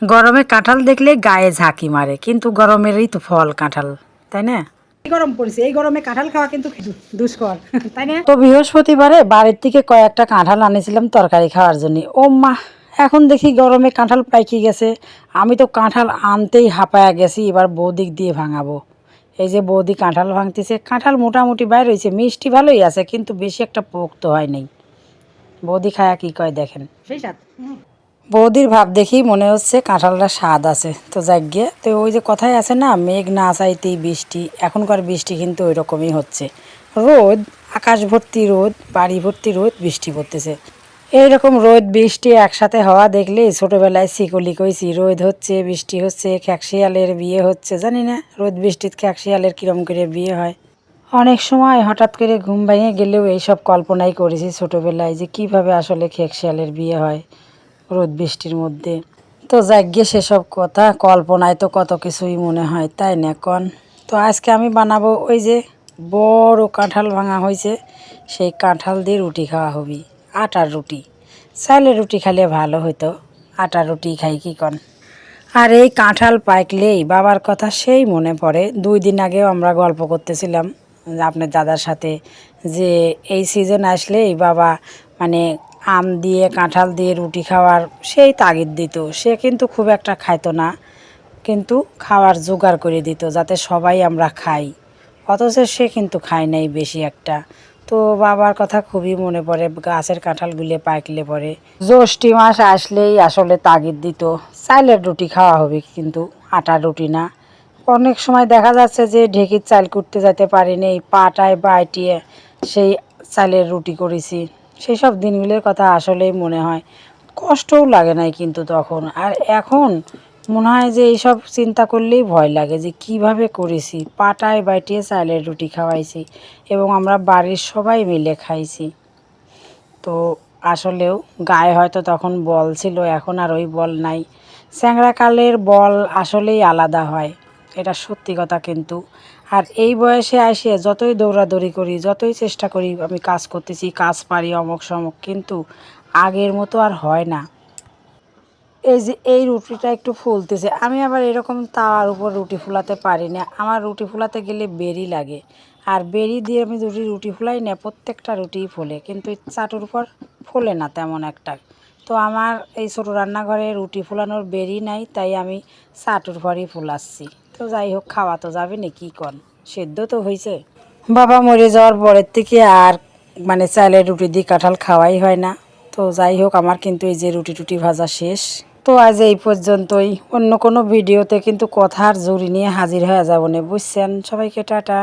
গরমে কাঁঠাল দেখলে গায়ে ঝাঁকি মারে, কিন্তু গরমেরই তো ফল কাঁঠাল, তাই না? গরম পড়েছে, এই গরমে কাঁঠাল খাওয়া কিন্তু দুষ্কর, তাই না? তো বৃহস্পতিবারে বাড়ির থেকে কয়েকটা কাঁঠাল আনিছিলাম তরকারি খাওয়ার জন্য। ও মা, এখন দেখি গরমে কাঁঠাল পাইকি গেছে। আমি তো কাঁঠাল আনতেই হাঁপায়া গেছি, এবার বৌদিক দিয়ে ভাঙাবো। এই যে বৌদি কাঁঠাল ভাঙতেছে, কাঁঠাল মোটামুটি বাইর হয়েছে, মিষ্টি ভালোই আছে, কিন্তু বেশি একটা পোক্ত হয় নাই। বৌদি খায়া কি কয় দেখেন। সেই স্বাদ। বৌদির ভাব দেখি মনে হচ্ছে কাঁঠালটা স্বাদ আছে। তো যাগ্যে তো ওই যে কথায় আছে না, মেঘ না চাইতেই বৃষ্টি, এখনকার বৃষ্টি কিন্তু ওই রকমই হচ্ছে। রোদ, আকাশ ভর্তি রোদ, বাড়ি ভর্তি রোদ, বৃষ্টি পড়তেছে। এইরকম রোদ বৃষ্টি একসাথে হওয়া দেখলে ছোটোবেলায় শিকলি কইছি, রোদ হচ্ছে বৃষ্টি হচ্ছে, খ্যাকশিয়ালের বিয়ে হচ্ছে। জানি না রোদ বৃষ্টির খ্যাকশিয়ালের কীরম করে বিয়ে হয়। অনেক সময় হঠাৎ করে ঘুম ভেঙে গেলেও এইসব কল্পনাই করেছি ছোটোবেলায়, যে কিভাবে আসলে খ্যাকশিয়ালের বিয়ে হয় রোদ বৃষ্টির মধ্যে। তো যাগ্যে সেসব কথা, কল্পনায় তো কত কিছুই মনে হয়, তাই না কন? তো আজকে আমি বানাবো ওই যে বড় কাঁঠাল ভাঙা হয়েছে, সেই কাঁঠাল দিয়ে রুটি খাওয়া হবি। আটার রুটি, চাইলের রুটি খাইলে ভালো হইতো, আটার রুটি খাই কি কন? আর এই কাঁঠাল পাকলেই বাবার কথা সেই মনে পড়ে। 2 দিন আগেও আমরা গল্প করতেছিলাম আপনার দাদার সাথে, যে এই সিজন আসলেই বাবা মানে আম দিয়ে কাঁঠাল দিয়ে রুটি খাওয়ার সেই তাগিদ দিত। সে কিন্তু খুব একটা খাইতো না, কিন্তু খাওয়ার জোগাড় করে দিত যাতে সবাই আমরা খাই, অথচ সে কিন্তু খায় নাই বেশি একটা। তো বাবার কথা খুবই মনে পড়ে, গাছের কাঁঠালগুলো পাকলে পরে। জ্যৈষ্ঠী মাস আসলেই আসলে তাগিদ দিত চাইলের রুটি খাওয়া হবে, কিন্তু আটার রুটি না। অনেক সময় দেখা যাচ্ছে যে ঢেঁকির চাল করতে যেতে পারিনি, পাটায় বাইটিয়ে সেই চালের রুটি করেছি। সেই সব দিনগুলোর কথা আসলেই মনে হয়, কষ্টও লাগে নাই কিন্তু তখন। আর এখন মনে হয় যে এইসব চিন্তা করলেই ভয় লাগে, যে কিভাবে করেছি, পাটায় বাইটিয়ে চালের রুটি খাওয়াইছি এবং আমরা বাড়ির সবাই মিলে খাইছি। তো আসলেও গায়ে হয়তো তখন বল ছিল, এখন আর ওই বল নাই। স্যাংরাকালের বল আসলেই আলাদা হয়, এটা সত্যি কথা কিন্তু। আর এই বয়সে এসে যতই দৌড়াদৌড়ি করি, যতই চেষ্টা করি আমি কাজ করতেছি, কাজ পারি অমুক সমুক, কিন্তু আগের মতো আর হয় না। এই যে এই রুটিটা একটু ফুলতেছে, আমি আবার এরকম তাওয়ার উপর রুটি ফুলাতে পারি না। আমার রুটি ফুলাতে গেলে বেরি লাগে, আর বেরি দিয়ে আমি যদি রুটি ফুলাই না, প্রত্যেকটা রুটিই ফোলে, কিন্তু এই চাটুর উপর ফোলে না তেমন একটা। তো আমার এই ছোটো রান্নাঘরে রুটি ফুলানোর বেরি নাই, তাই আমি চাটুর পরই ফুলাচ্ছি। তো যাই হোক, খাওয়া তো যাবে না, কী কন, সেদ্ধ তো হয়েছে। বাবা মরে যাওয়ার পরের থেকে আর মানে চালের রুটি দিয়ে কাঁঠাল খাওয়াই হয় না। তো যাই হোক, আমার কিন্তু এই যে রুটি টুটি ভাজা শেষ। তো আজ এই পর্যন্তই, অন্য কোনো ভিডিওতে কিন্তু কথার জুড়ি নিয়ে হাজির হয়ে যাবো না, বুঝছেন? সবাইকে টাটা।